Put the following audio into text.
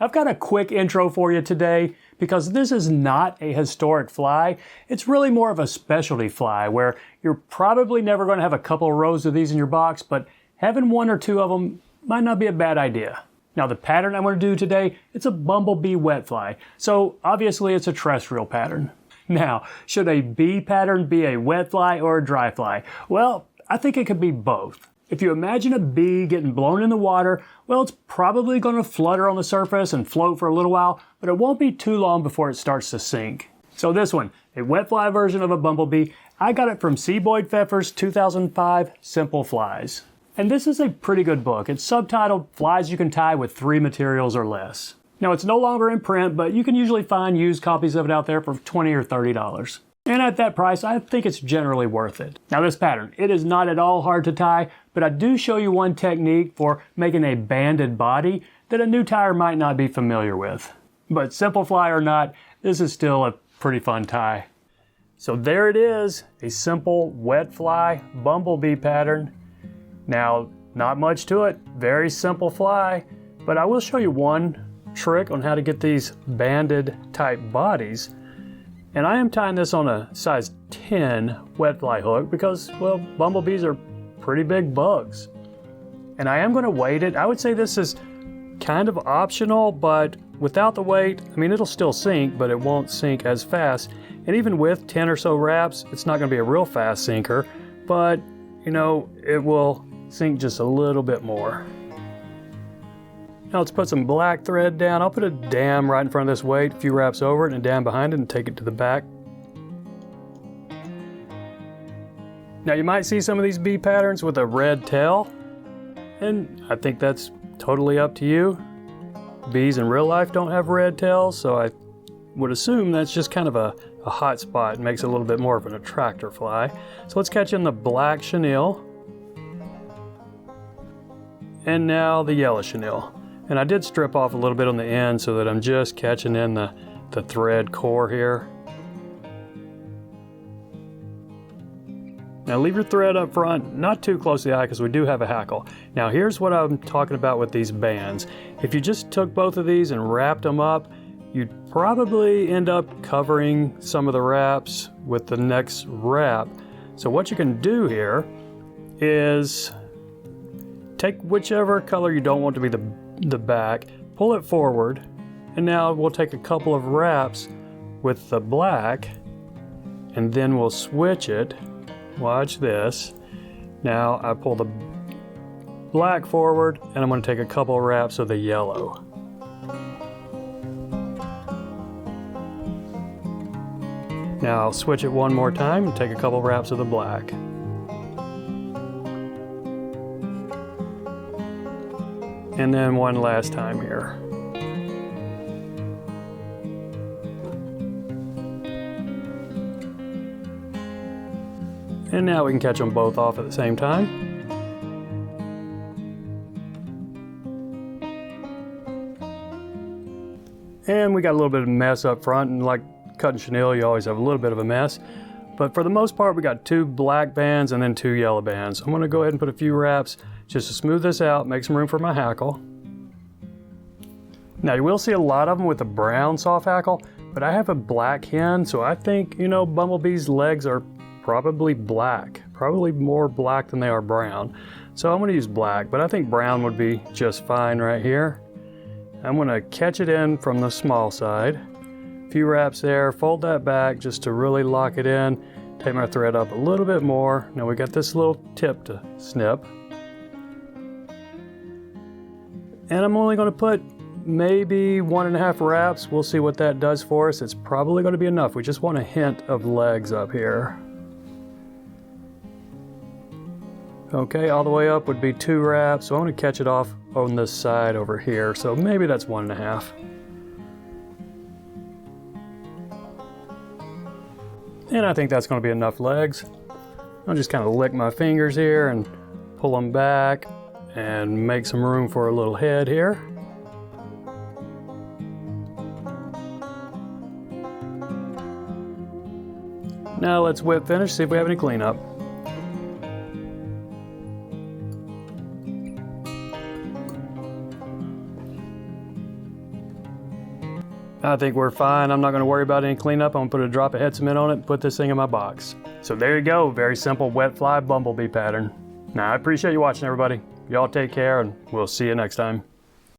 I've got a quick intro for you today because this is not a historic fly. It's really more of a specialty fly where you're probably never going to have a couple of rows of these in your box, but having one or two of them might not be a bad idea. Now the pattern I'm going to do today, it's a bumblebee wet fly. So obviously it's a terrestrial pattern. Now, should a bee pattern be a wet fly or a dry fly? Well, I think it could be both. If you imagine a bee getting blown in the water, well, it's probably going to flutter on the surface and float for a little while, but it won't be too long before it starts to sink. So this one, a wet fly version of a bumblebee, I got it from C. Boyd Pfeiffer's 2005 Simple Flies. And this is a pretty good book. It's subtitled Flies You Can Tie with 3 Materials or Less. Now, it's no longer in print, but you can usually find used copies of it out there for $20 or $30. And at that price, I think it's generally worth it. Now this pattern, it is not at all hard to tie, but I do show you one technique for making a banded body that a new tyer might not be familiar with. But simple fly or not, this is still a pretty fun tie. So there it is, a simple wet fly bumblebee pattern. Now, not much to it, very simple fly, but I will show you one trick on how to get these banded type bodies. And I am tying this on a size 10 wet fly hook because, well, bumblebees are pretty big bugs. And I am going to weight it. I would say this is kind of optional, but without the weight, I mean, it'll still sink, but it won't sink as fast. And even with 10 or so wraps, it's not going to be a real fast sinker, but, you know, it will sink just a little bit more. Now let's put some black thread down. I'll put a dam right in front of this weight, a few wraps over it, and a dam behind it, and take it to the back. Now you might see some of these bee patterns with a red tail, and I think that's totally up to you. Bees in real life don't have red tails, so I would assume that's just kind of a hot spot. It makes it a little bit more of an attractor fly. So let's catch in the black chenille, and now the yellow chenille. And I did strip off a little bit on the end so that I'm just catching in the thread core here. Now leave your thread up front, not too close to the eye because we do have a hackle. Now here's what I'm talking about with these bands. If you just took both of these and wrapped them up, you'd probably end up covering some of the wraps with the next wrap. So what you can do here is take whichever color you don't want to be the back, pull it forward, and now we'll take a couple of wraps with the black, and then we'll switch it. Watch this. Now I pull the black forward, and I'm going to take a couple of wraps of the yellow. Now I'll switch it one more time and take a couple of wraps of the black. And then one last time here. And now we can catch them both off at the same time. And we got a little bit of mess up front, and like cutting chenille, you always have a little bit of a mess. But for the most part, we got 2 black bands and then 2 yellow bands. I'm going to go ahead and put a few wraps just to smooth this out, make some room for my hackle. Now you will see a lot of them with a brown soft hackle, but I have a black hen, so I think, you know, bumblebees' legs are probably black, probably more black than they are brown. So I'm going to use black, but I think brown would be just fine right here. I'm going to catch it in from the small side. A few wraps there, fold that back just to really lock it in. Take my thread up a little bit more. Now we got this little tip to snip. And I'm only going to put maybe 1.5 wraps. We'll see what that does for us. It's probably going to be enough. We just want a hint of legs up here. Okay, all the way up would be 2 wraps. So I'm going to catch it off on this side over here. So maybe that's 1.5. And I think that's going to be enough legs. I'll just kind of lick my fingers here and pull them back and make some room for a little head here. Now let's whip finish, see if we have any cleanup. I think we're fine. I'm not gonna worry about any cleanup. I'm gonna put a drop of head cement on it and put this thing in my box. So there you go, very simple wet fly bumblebee pattern. Now I appreciate you watching, everybody. Y'all take care and we'll see you next time.